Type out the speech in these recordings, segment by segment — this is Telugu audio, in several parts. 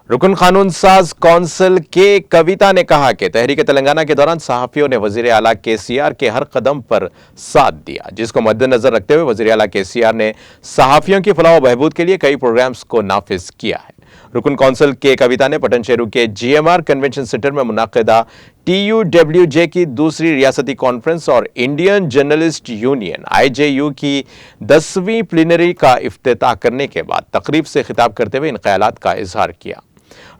रुकन कानून साज कौंसिल के कविता ने कहा कि तहरीक तेलंगाना के दौरान सहाफियों ने वजीर आला केसीआर के हर कदम पर साथ दिया, जिसको मद्देनजर रखते हुए वजीर आला केसीआर ने सहाफियों की फलाह व बहबूद के लिए कई प्रोग्राम्स को नाफिज किया है। रुकन कौंसिल के कविता ने पटनचेरू के जीएमआर कन्वेंशन सेंटर में मुनाकिदा TUWJ की दूसरी रियासती कॉन्फ्रेंस और इंडियन जर्नलिस्ट यूनियन IJU की 10वीं प्लीनरी का इफ्तिताह करने के बाद तकरीब से खिताब करते हुए इन ख्यालात का इजहार किया।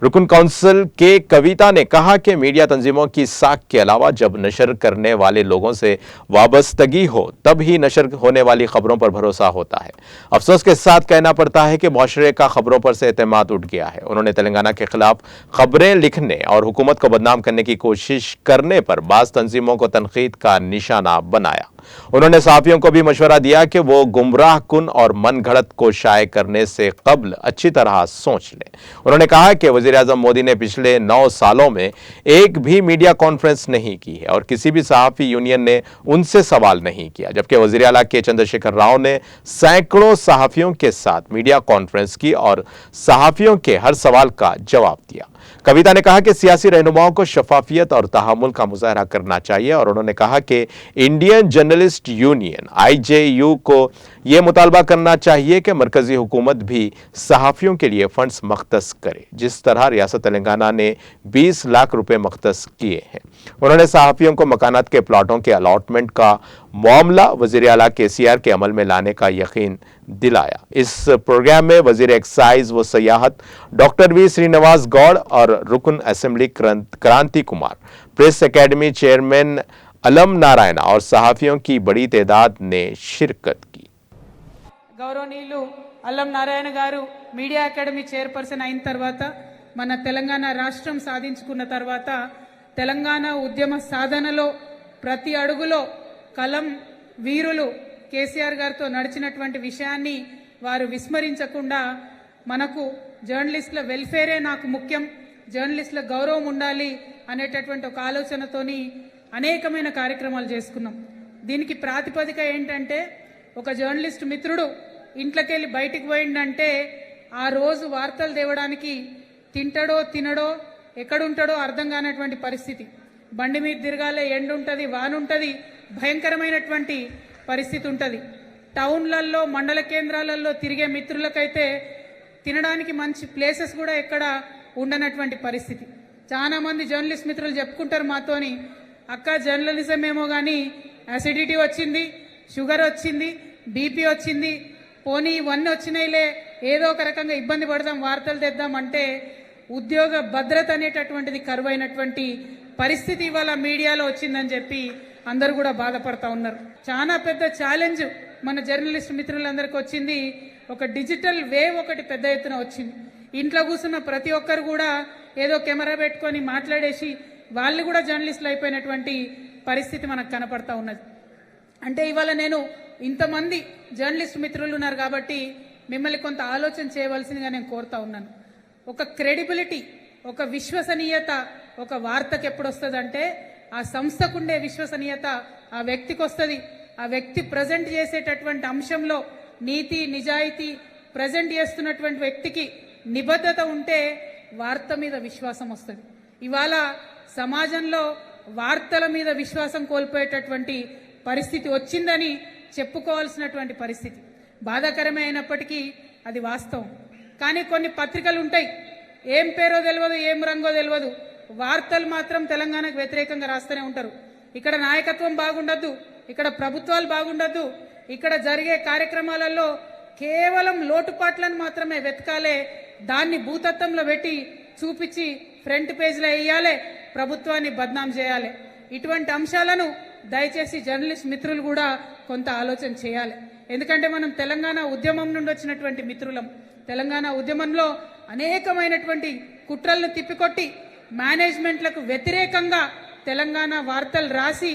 रुकन काउंसिल के कविता ने कहा कि मीडिया तंजीमों की साख के अलावा जब नशर करने वाले लोगों से वाबस्तगी हो तब ही नशर होने वाली खबरों पर भरोसा होता है। अफसोस के साथ कहना पड़ता है कि मुआशरे का खबरों पर से एतमाद उठ गया है। उन्होंने तेलंगाना के खिलाफ खबरें लिखने और हुकूमत को बदनाम करने की कोशिश करने पर बाज़ तंजीमों को तनकीद का निशाना बनाया। उन्होंने सहाफियों को भी मशवरा दिया कि वो गुमराह कुन और मन घड़त को शाये करने से कबल अच्छी तरह सोच लें। उन्होंने कहा कि वज़ीर आज़म मोदी ने पिछले 9 सालों में एक भी मीडिया कॉन्फ्रेंस नहीं की है और किसी भी सहाफ़ी यूनियन ने उनसे सवाल नहीं किया, जबकि वज़ीर आला के चंद्रशेखर राव ने सैकड़ों सहाफ़ियों के साथ मीडिया कॉन्फ्रेंस की और सहाफ़ियों के हर सवाल का जवाब दिया। कविता ने कहा कि सियासी रहनुमाओं को शफाफियत और तहामुल का मुजाहरा करना चाहिए और उन्होंने कहा कि इंडियन जर्नलिस्ट यूनियन IJU को यह मुतालबा करना चाहिए कि मरकजी हुकूमत भी सहाफ़ियों के लिए फंड्स मख्तस करे, जिस तरह रियासत तेलंगाना ने 20 लाख रुपए मख्तस किए हैं। उन्होंने सहाफ़ियों को मकानात के प्लाटों के अलॉटमेंट का मामला वज़ीर आला KCR के अमल में लाने का यकीन दिलाया। इस प्रोग्राम में वज़ीर एक्साइज व सयाहत डॉक्टर V श्रीनिवास गौड़ और रुकन असेंबली क्रांति कुमार, प्रेस एकेडमी चेयरमैन अलम नारायण और सहाफ़ियों की बड़ी तादाद ने शिरकत की। गौरवनीयुलु అల్లం నారాయణ గారు మీడియా అకాడమీ చైర్పర్సన్ అయిన తర్వాత మన తెలంగాణ రాష్ట్రం సాధించుకున్న తర్వాత తెలంగాణ ఉద్యమ సాధనలో ప్రతి అడుగులో కలం వీరులు కేసీఆర్ గారితో నడిచినటువంటి విషయాన్ని వారు విస్మరించకుండా మనకు జర్నలిస్టుల వెల్ఫేరే నాకు ముఖ్యం, జర్నలిస్టుల గౌరవం ఉండాలి అనేటటువంటి ఒక ఆలోచనతోని అనేకమైన కార్యక్రమాలు చేసుకున్నాం. దీనికి ప్రాతిపదిక ఏంటంటే ఒక జర్నలిస్ట్ మిత్రుడు ఇంట్లోకెళ్ళి బయటికి పోయిందంటే ఆ రోజు వార్తలు తేవడానికి తింటాడో తినడో ఎక్కడుంటాడో అర్థం కానటువంటి పరిస్థితి. బండి మీద తిరగాలే, ఎండ ఉంటుంది, వాన ఉంటుంది, భయంకరమైనటువంటి పరిస్థితి ఉంటుంది. టౌన్లలో మండల కేంద్రాలలో తిరిగే మిత్రులకైతే తినడానికి మంచి ప్లేసెస్ కూడా ఎక్కడ ఉండనటువంటి పరిస్థితి. చాలా మంది జర్నలిస్ట్ మిత్రులు చెప్పుకుంటారు మాతోని, అక్క జర్నలిజం ఏమో కానీ యాసిడిటీ వచ్చింది, షుగర్ వచ్చింది, బీపీ వచ్చింది, పోనీ ఇవన్నీ వచ్చినాయిలే, ఏదో ఒక రకంగా ఇబ్బంది పడదాం, వార్తలు తెద్దామంటే ఉద్యోగ భద్రత అనేటటువంటిది కరువైనటువంటి పరిస్థితి ఇవాళ మీడియాలో వచ్చిందని చెప్పి అందరూ కూడా బాధపడతా ఉన్నారు. చాలా పెద్ద ఛాలెంజ్ మన జర్నలిస్ట్ మిత్రులందరికీ వచ్చింది. ఒక డిజిటల్ వేవ్ ఒకటి పెద్ద ఎత్తున వచ్చింది. ఇంట్లో కూర్చున్న ప్రతి ఒక్కరు కూడా ఏదో కెమెరా పెట్టుకొని మాట్లాడేసి వాళ్ళు కూడా జర్నలిస్టులు అయిపోయినటువంటి పరిస్థితి మనకు కనపడతా ఉన్నది. అంటే ఇవాళ నేను ఇంతమంది జర్నలిస్ట్ మిత్రులు ఉన్నారు కాబట్టి మిమ్మల్ని కొంత ఆలోచన చేయవలసిందిగా నేను కోరుతా ఉన్నాను. ఒక క్రెడిబిలిటీ, ఒక విశ్వసనీయత ఒక వార్తకు ఎప్పుడు వస్తుందంటే ఆ సంస్థకుండే విశ్వసనీయత ఆ వ్యక్తికి వస్తుంది. ఆ వ్యక్తి ప్రజెంట్ చేసేటటువంటి అంశంలో నీతి నిజాయితీ ప్రజెంట్ చేస్తున్నటువంటి వ్యక్తికి నిబద్ధత ఉంటే వార్త మీద విశ్వాసం వస్తుంది. ఇవాళ సమాజంలో వార్తల మీద విశ్వాసం కోల్పోయేటటువంటి పరిస్థితి వచ్చిందని చెప్పుకోవాల్సినటువంటి పరిస్థితి. బాధాకరమే అయినప్పటికీ అది వాస్తవం. కానీ కొన్ని పత్రికలు ఉంటాయి, ఏం పేరో తెలియదు, ఏం రంగో తెలియదు, వార్తలు మాత్రం తెలంగాణకు వ్యతిరేకంగా రాస్తూనే ఉంటారు. ఇక్కడ నాయకత్వం బాగుండద్దు, ఇక్కడ ప్రభుత్వాలు బాగుండద్దు, ఇక్కడ జరిగే కార్యక్రమాలలో కేవలం లోటుపాట్లను మాత్రమే వెతకాలే, దాన్ని భూతత్వంలో పెట్టి చూపించి ఫ్రంట్ పేజ్లో వేయాలి, ప్రభుత్వాన్ని బద్నాం చేయాలి. ఇటువంటి అంశాలను దయచేసి జర్నలిస్ట్ మిత్రులు కూడా కొంత ఆలోచన చేయాలి. ఎందుకంటే మనం తెలంగాణ ఉద్యమం నుండి వచ్చినటువంటి మిత్రులం. తెలంగాణ ఉద్యమంలో అనేకమైనటువంటి కుట్రలను తిప్పికొట్టి మేనేజ్మెంట్లకు వ్యతిరేకంగా తెలంగాణ వార్తలు రాసి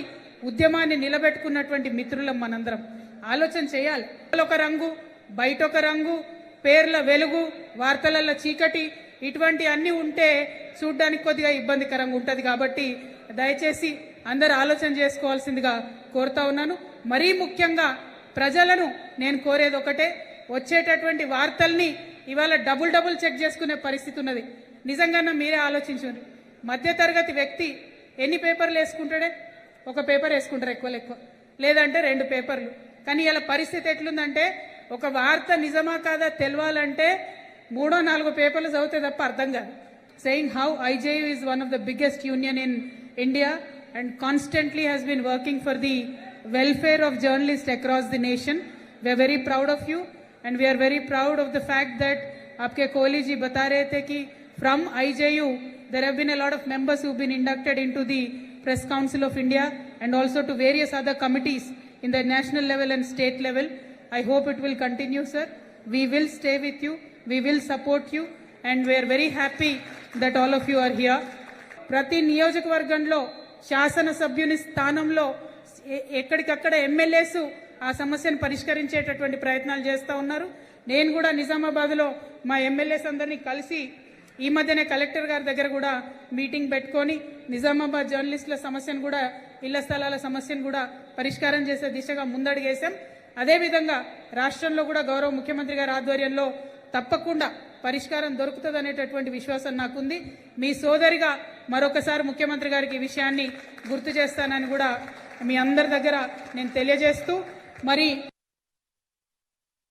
ఉద్యమాన్ని నిలబెట్టుకున్నటువంటి మిత్రులం మనందరం. ఆలోచన చేయాలి. ఒక రంగు, బయట ఒక రంగు, పేర్ల వెలుగు, వార్తలలో చీకటి, ఇటువంటి అన్నీ ఉంటే చూడ్డానికి కొద్దిగా ఇబ్బందికరంగా ఉంటుంది. కాబట్టి దయచేసి అందరూ ఆలోచన చేసుకోవాల్సిందిగా కోరుతా ఉన్నాను. మరీ ముఖ్యంగా ప్రజలను నేను కోరేది ఒకటే, వచ్చేటటువంటి వార్తల్ని ఇవాళ డబుల్ చెక్ చేసుకునే పరిస్థితి ఉన్నది. నిజంగా మీరే ఆలోచించండి. మధ్యతరగతి వ్యక్తి ఎన్ని పేపర్లు వేసుకుంటాడే? ఒక పేపర్ వేసుకుంటారు ఎక్కువ, లేదంటే 2 పేపర్లు. కానీ ఇలా పరిస్థితి ఎట్లుందంటే ఒక వార్త నిజమా కాదా తెలవాలంటే 3-4 పేపర్లు చదివితే తప్ప అర్థం కాదు. Saying how IJU is one of the biggest union in India and constantly has been working for the welfare of journalists across the nation. We are very proud of you and we are very proud of the fact that आपके कोहली जी बता रहे थे कि from IJU there have been a lot of members who have been inducted into the Press Council of India and also to various other committees in the national level and state level. I hope it will continue, sir. We will stay with you. We will support you and we are very happy that all of you are here. ప్రతి నియోజకవర్గంలో శాసనసభ్యుని స్థానంలో ఎక్కడికక్కడ ఎమ్మెల్యేస్ ఆ సమస్యను పరిష్కరించేటటువంటి ప్రయత్నాలు చేస్తూ ఉన్నారు. నేను కూడా నిజామాబాద్లో మా ఎమ్మెల్యేస్ అందరినీ కలిసి ఈ మధ్యనే కలెక్టర్ గారి దగ్గర కూడా మీటింగ్ పెట్టుకొని నిజామాబాద్ జర్నలిస్టుల సమస్యను కూడా, ఇళ్ల స్థలాల సమస్యను కూడా పరిష్కారం చేసే దిశగా ముందడుగేశాం. అదేవిధంగా రాష్ట్రంలో కూడా గౌరవ ముఖ్యమంత్రి గారి ఆధ్వర్యంలో తప్పకుండా పరిష్కారం దొరుకుతుందనేటటువంటి విశ్వాసం నాకుంది. మీ సోదరిగా మరొకసారి ముఖ్యమంత్రి గారికి ఈ విషయాన్ని గుర్తు చేస్తానని కూడా మీ అందరి దగ్గర నేను తెలియజేస్తూ మరి